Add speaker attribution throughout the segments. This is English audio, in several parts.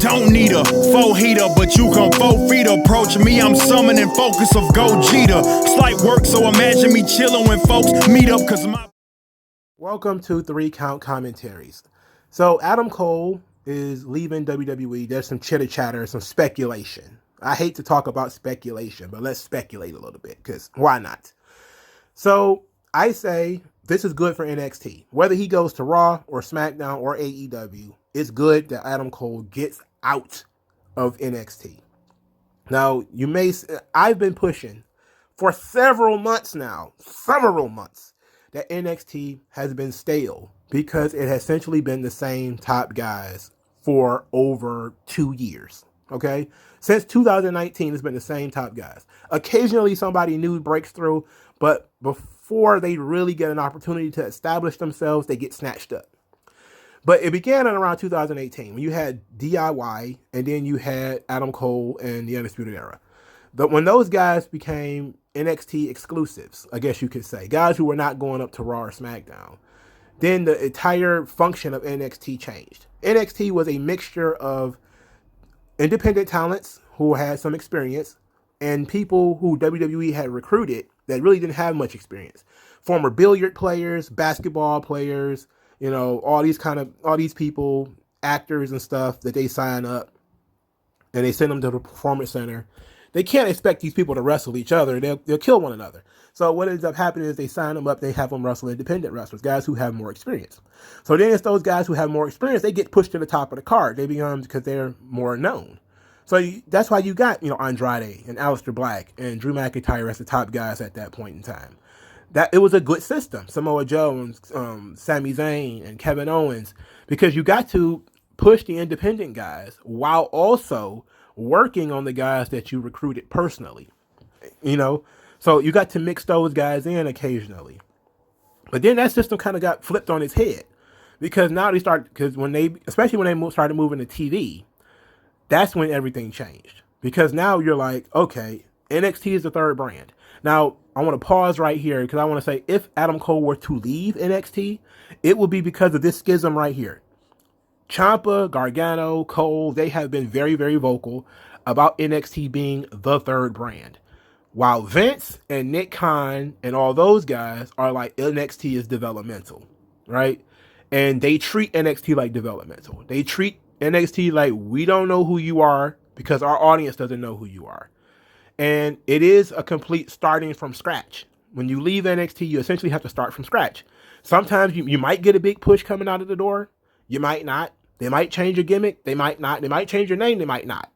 Speaker 1: Don't need a 4-heater, but you come 4 feet approach me. I'm summoning focus of Gogeta. Slight work, so imagine me chilling when folks meet up, cause my...
Speaker 2: Welcome to 3 Count Commentaries. So Adam Cole is leaving WWE. There's some chitter chatter, some speculation. I hate to talk about speculation, but let's speculate a little bit, because why not? So I say this is good for NXT. Whether he goes to Raw or SmackDown or AEW, it's good that Adam Cole gets out of NXT. Now, I've been pushing for several months, that NXT has been stale because it has essentially been the same top guys for over 2 years. Okay? Since 2019, it's been the same top guys. Occasionally, somebody new breaks through, but before they really get an opportunity to establish themselves, they get snatched up. But it began in around 2018 when you had DIY and then you had Adam Cole and the Undisputed Era. But when those guys became NXT exclusives, I guess you could say, guys who were not going up to Raw or SmackDown, then the entire function of NXT changed. NXT was a mixture of independent talents who had some experience and people who WWE had recruited that really didn't have much experience. Former billiard players, basketball players, all these people, actors and stuff that they sign up and they send them to the Performance Center. They can't expect these people to wrestle each other. They'll kill one another. So what ends up happening is they sign them up, they have them wrestle independent wrestlers, guys who have more experience. So then it's those guys who have more experience, they get pushed to the top of the card. They become, because they're more known. So that's why you got, Andrade and Aleister Black and Drew McIntyre as the top guys at that point in time. That it was a good system. Samoa Joe and Sami Zayn and Kevin Owens, because you got to push the independent guys while also working on the guys that you recruited personally. So you got to mix those guys in occasionally. But then that system kind of got flipped on its head, because now especially when they started moving to TV, that's when everything changed. Because now you're like, okay, NXT is the third brand. Now, I want to pause right here because I want to say if Adam Cole were to leave NXT, it would be because of this schism right here. Ciampa, Gargano, Cole, they have been very, very vocal about NXT being the third brand. While Vince and Nick Khan and all those guys are like, NXT is developmental, right? And they treat NXT like developmental. They treat NXT like, we don't know who you are because our audience doesn't know who you are. And it is a complete starting from scratch. When you leave NXT, you essentially have to start from scratch. Sometimes you might get a big push coming out of the door. You might not. They might change your gimmick. They might not. They might change your name. They might not.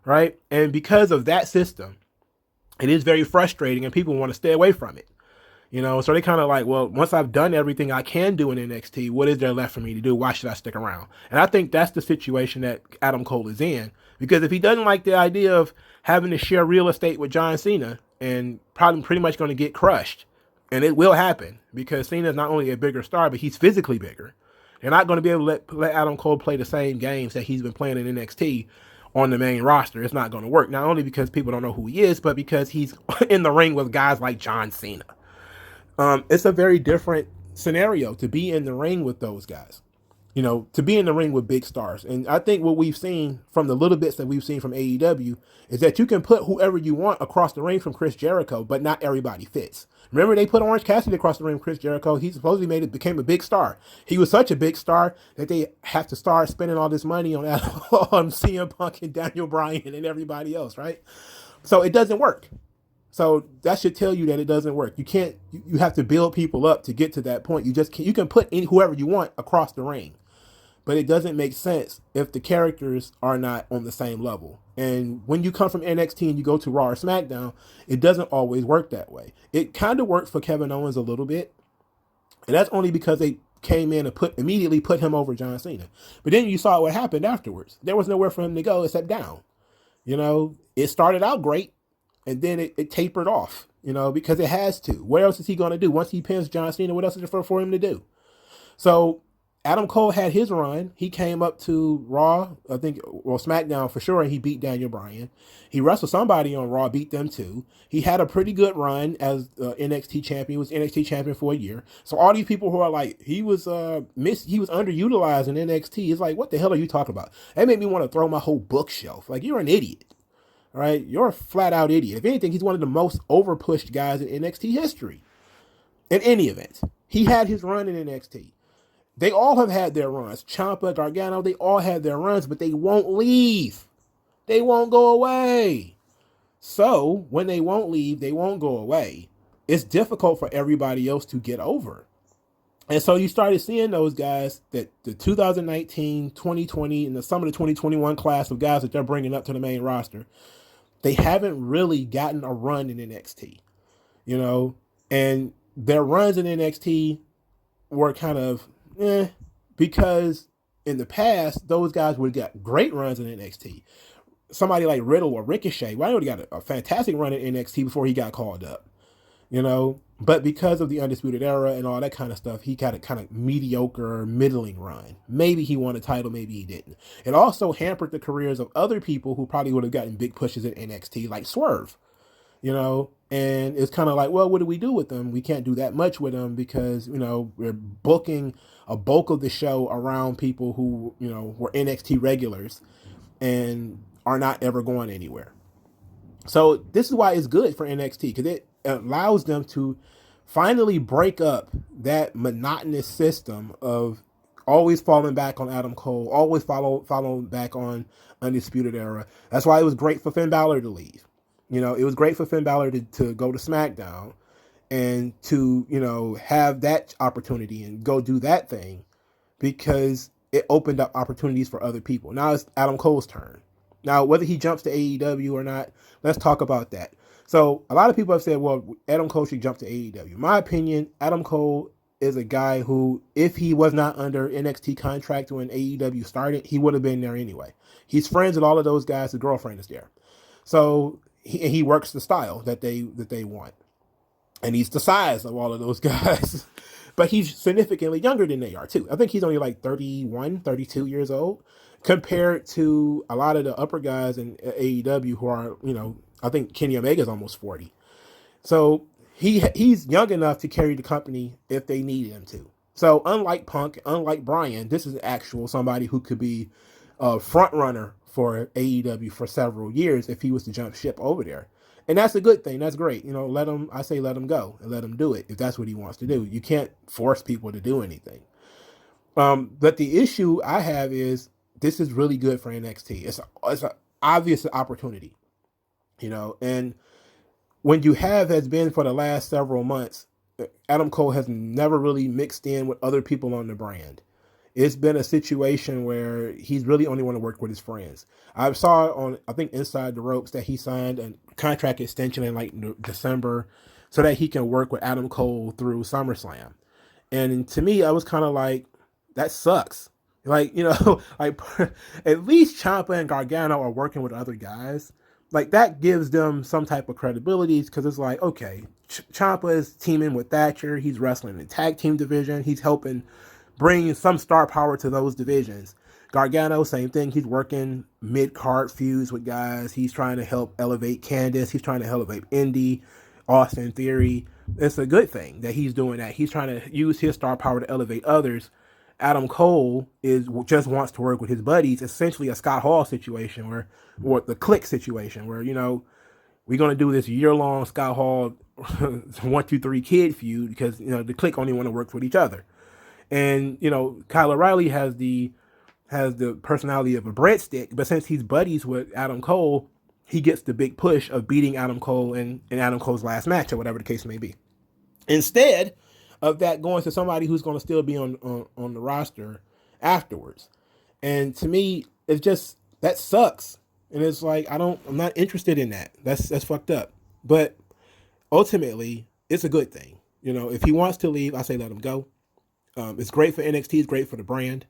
Speaker 2: Right? And because of that system, it is very frustrating and people want to stay away from it. So they kind of like, well, once I've done everything I can do in NXT, what is there left for me to do? Why should I stick around? And I think that's the situation that Adam Cole is in. Because if he doesn't like the idea of having to share real estate with John Cena and probably pretty much going to get crushed, and it will happen because Cena is not only a bigger star, but he's physically bigger. They're not going to be able to let Adam Cole play the same games that he's been playing in NXT on the main roster. It's not going to work. Not only because people don't know who he is, but because he's in the ring with guys like John Cena. It's a very different scenario to be in the ring with those guys, to be in the ring with big stars. And I think what we've seen from the little bits that we've seen from AEW is that you can put whoever you want across the ring from Chris Jericho, but not everybody fits. Remember, they put Orange Cassidy across the ring from Chris Jericho. He supposedly became a big star. He was such a big star that they have to start spending all this money on CM Punk and Daniel Bryan and everybody else, right? So it doesn't work. So that should tell you that it doesn't work. You have to build people up to get to that point. You can put whoever you want across the ring, but it doesn't make sense if the characters are not on the same level. And when you come from NXT and you go to Raw or SmackDown, it doesn't always work that way. It kind of worked for Kevin Owens a little bit, and that's only because they came in and immediately put him over John Cena. But then you saw what happened afterwards. There was nowhere for him to go except down. It started out great. And then it tapered off, because it has to. What else is he going to do? Once he pins John Cena, what else is there for him to do? So Adam Cole had his run. He came up to Raw, I think, well, SmackDown for sure, and he beat Daniel Bryan. He wrestled somebody on Raw, beat them too. He had a pretty good run as NXT champion. He was NXT champion for a year. So all these people who are like, he was he was underutilized in NXT. It's like, what the hell are you talking about? That made me want to throw my whole bookshelf. Like, you're an idiot. All right, you're a flat out idiot. If anything, he's one of the most overpushed guys in NXT history. In any event, he had his run in NXT. They all have had their runs. Ciampa, Gargano, they all had their runs, but they won't leave. They won't go away. So when they won't leave, they won't go away. It's difficult for everybody else to get over. And so you started seeing those guys that the 2019, 2020, and some of the 2021 class of guys that they're bringing up to the main roster, they haven't really gotten a run in NXT, and their runs in NXT were kind of because in the past, those guys would have got great runs in NXT. Somebody like Riddle or Ricochet, well, I already got a fantastic run in NXT before he got called up, But because of the Undisputed Era and all that kind of stuff, he got a kind of mediocre, middling run. Maybe he won a title, maybe he didn't. It also hampered the careers of other people who probably would have gotten big pushes in NXT, like Swerve, And it's kind of like, well, what do we do with them? We can't do that much with them because, we're booking a bulk of the show around people who, were NXT regulars and are not ever going anywhere. So this is why it's good for NXT, because it allows them to finally break up that monotonous system of always falling back on Adam Cole, always following back on Undisputed Era. That's why it was great for Finn Balor to leave. It was great for Finn Balor to go to SmackDown and to, have that opportunity and go do that thing because it opened up opportunities for other people. Now it's Adam Cole's turn. Now, whether he jumps to AEW or not, let's talk about that. So a lot of people have said, well, Adam Cole should jump to AEW. In my opinion, Adam Cole is a guy who, if he was not under NXT contract when AEW started, he would have been there anyway. He's friends with all of those guys. His girlfriend is there. So he works the style that they want. And he's the size of all of those guys. But he's significantly younger than they are, too. I think he's only like 31, 32 years old compared to a lot of the upper guys in AEW who are, I think Kenny Omega's almost 40. So he's young enough to carry the company if they need him to. So unlike Punk, unlike Bryan, this is actual somebody who could be a front runner for AEW for several years if he was to jump ship over there. And that's a good thing. That's great. Let him go and let him do it if that's what he wants to do. You can't force people to do anything. But the issue I have is this is really good for NXT. It's an obvious opportunity, and when you has been for the last several months, Adam Cole has never really mixed in with other people on the brand. It's been a situation where he's really only want to work with his friends. I saw on, I think, Inside the Ropes that he signed a contract extension in like December so that he can work with Adam Cole through SummerSlam. And to me, I was kind of like, that sucks. Like, like at least Ciampa and Gargano are working with other guys. Like that gives them some type of credibility because it's like, okay, Ciampa is teaming with Thatcher. He's wrestling in the tag team division. He's helping bring some star power to those divisions. Gargano, same thing. He's working mid-card feuds with guys. He's trying to help elevate Candice. He's trying to elevate Indy, Austin Theory. It's a good thing that he's doing that. He's trying to use his star power to elevate others. Adam Cole just wants to work with his buddies, essentially a Scott Hall situation or the Click situation where, we're going to do this year-long Scott Hall 1, 2, 3 kid feud because, the Click only want to work with each other. And, Kyle O'Reilly has the personality of a breadstick, but since he's buddies with Adam Cole, he gets the big push of beating Adam Cole in Adam Cole's last match or whatever the case may be. Instead of that going to somebody who's going to still be on the roster afterwards. And to me, it's just, that sucks. And it's like, I'm not interested in that. That's fucked up. But ultimately, it's a good thing. If he wants to leave, I say let him go. It's great for NXT. It's great for the brand.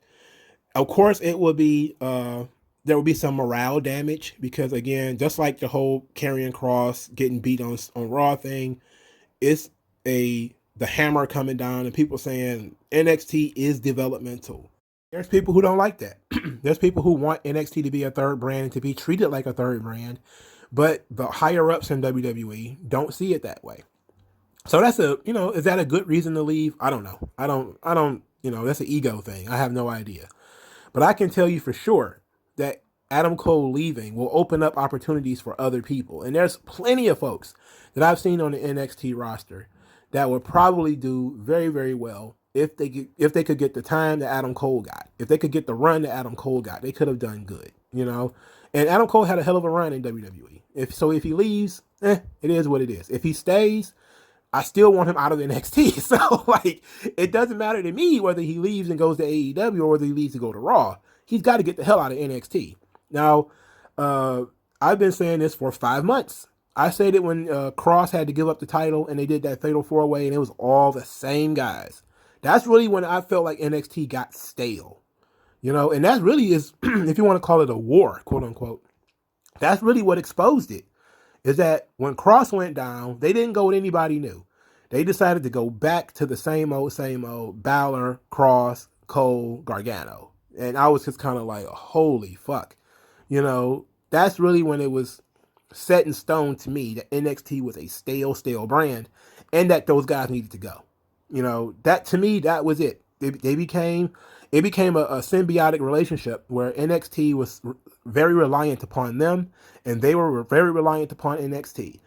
Speaker 2: Of course, it will be, there will be some morale damage because, again, just like the whole Karrion Kross getting beat on Raw thing, it's a the hammer coming down and people saying NXT is developmental. There's people who don't like that. There's people who want NXT to be a third brand and to be treated like a third brand, but the higher ups in WWE don't see it that way. So that's is that a good reason to leave? I don't know. I don't, that's an ego thing. I have no idea. But I can tell you for sure that Adam Cole leaving will open up opportunities for other people. And there's plenty of folks that I've seen on the NXT roster that would probably do very, very well if they could get the time that Adam Cole got. If they could get the run that Adam Cole got, they could have done good, And Adam Cole had a hell of a run in WWE. If he leaves, it is what it is. If he stays, I still want him out of NXT. So, it doesn't matter to me whether he leaves and goes to AEW or whether he leaves to go to Raw. He's got to get the hell out of NXT. Now, I've been saying this for 5 months. I said it when Cross had to give up the title and they did that Fatal 4-Way and it was all the same guys. That's really when I felt like NXT got stale. And that really is, if you want to call it a war, quote unquote, that's really what exposed it. Is that when Cross went down, they didn't go with anybody new. They decided to go back to the same old Balor, Cross, Cole, Gargano. And I was just kind of like, holy fuck. That's really when it was set in stone to me that NXT was a stale brand and that those guys needed to go. That to me, that was it. It became a symbiotic relationship where NXT was very reliant upon them and they were very reliant upon NXT.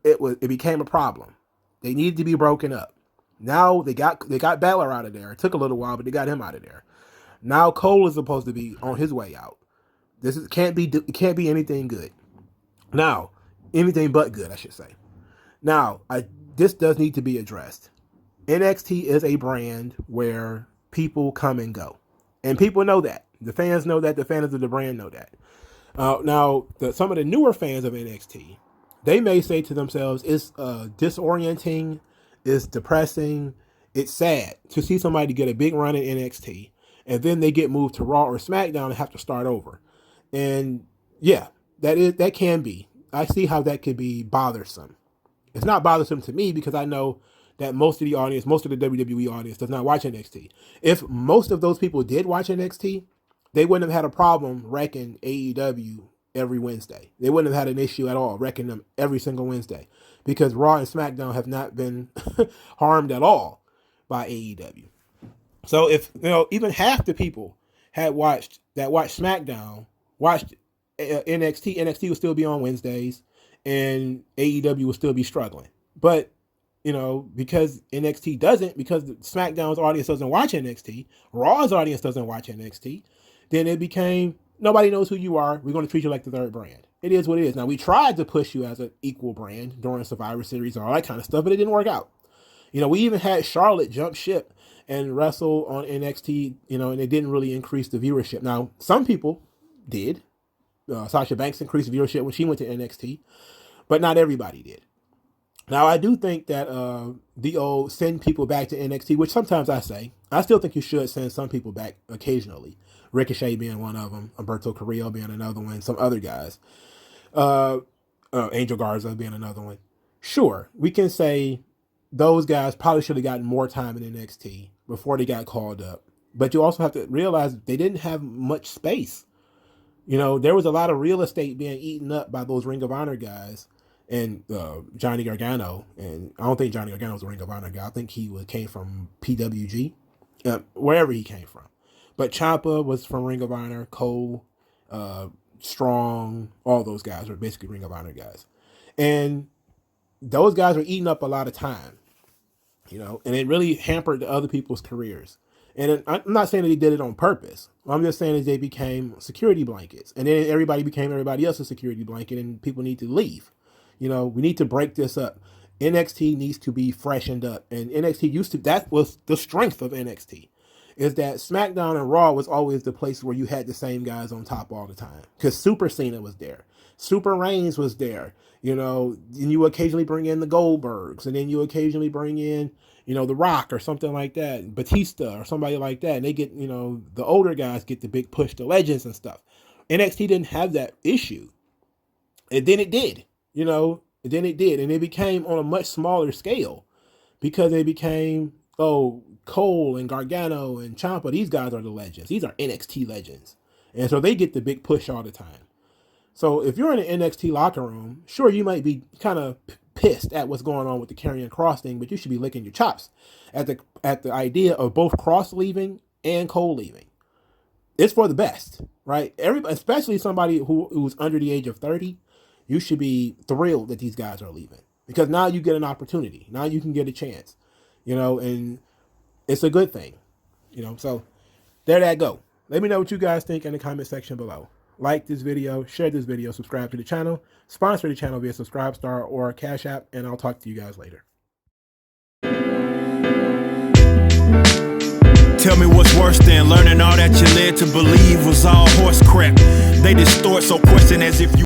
Speaker 2: It became a problem. They needed to be broken up. Now they got Balor out of there. It took a little while, but they got him out of there. Now Cole is supposed to be on his way out. It can't be anything good. Now, anything but good, I should say. Now, this does need to be addressed. NXT is a brand where people come and go. And people know that. The fans know that. The fans of the brand know that. Now, some of the newer fans of NXT, they may say to themselves, it's disorienting, it's depressing, it's sad to see somebody get a big run in NXT, and then they get moved to Raw or SmackDown and have to start over. And yeah, that can be. I see how that could be bothersome. It's not bothersome to me because I know that most of the WWE audience does not watch NXT. If most of those people did watch NXT, they wouldn't have had a problem wrecking AEW every Wednesday. They wouldn't have had an issue at all wrecking them every single Wednesday because Raw and SmackDown have not been harmed at all by AEW. So if even half the people had watched SmackDown, watched NXT would still be on Wednesdays and AEW would still be struggling. But because NXT doesn't, because SmackDown's audience doesn't watch NXT, Raw's audience doesn't watch NXT, then it became, nobody knows who you are. We're going to treat you like the third brand. It is what it is. Now, we tried to push you as an equal brand during Survivor Series and all that kind of stuff, but it didn't work out. We even had Charlotte jump ship and wrestle on NXT, and it didn't really increase the viewership. Now, some people did. Sasha Banks increased viewership when she went to NXT, but not everybody did. Now, I do think that the old send people back to NXT, which sometimes I say, I still think you should send some people back occasionally. Ricochet being one of them, Humberto Carrillo being another one, some other guys. Angel Garza being another one. Sure, we can say those guys probably should have gotten more time in NXT before they got called up. But you also have to realize they didn't have much space. There was a lot of real estate being eaten up by those Ring of Honor guys and Johnny Gargano. And I don't think Johnny Gargano was a Ring of Honor guy. I think he came from PWG, wherever he came from. But Ciampa was from Ring of Honor, Cole, Strong, all those guys were basically Ring of Honor guys. And those guys were eating up a lot of time, and it really hampered the other people's careers. And I'm not saying that they did it on purpose. I'm just saying that they became security blankets. And then everybody became everybody else's security blanket and people need to leave. We need to break this up. NXT needs to be freshened up. And NXT that was the strength of NXT. Is that SmackDown and Raw was always the place where you had the same guys on top all the time. Because Super Cena was there. Super Reigns was there. And you occasionally bring in the Goldbergs. And then you occasionally bring in, The Rock or something like that. Batista or somebody like that. And they get, the older guys get the big push to Legends and stuff. NXT didn't have that issue. And then it did. And then it did. And it became on a much smaller scale. because they became, oh, Cole and Gargano and Ciampa, these guys are the legends. These are NXT legends. And so they get the big push all the time. So if you're in an NXT locker room, sure, you might be kind of pissed at what's going on with the Karrion Kross thing, but you should be licking your chops at the idea of both Kross leaving and Cole leaving. It's for the best, right? Everybody, especially somebody who's under the age of 30, you should be thrilled that these guys are leaving, because now you get an opportunity. Now you can get a chance, and it's a good thing, So there that go. Let me know what you guys think in the comment section below. Like this video, share this video, subscribe to the channel, sponsor the channel via Subscribestar or Cash App, and I'll talk to you guys later.
Speaker 1: Tell me what's worse than learning all that you led to believe was all horse crap. They distort, so question as if you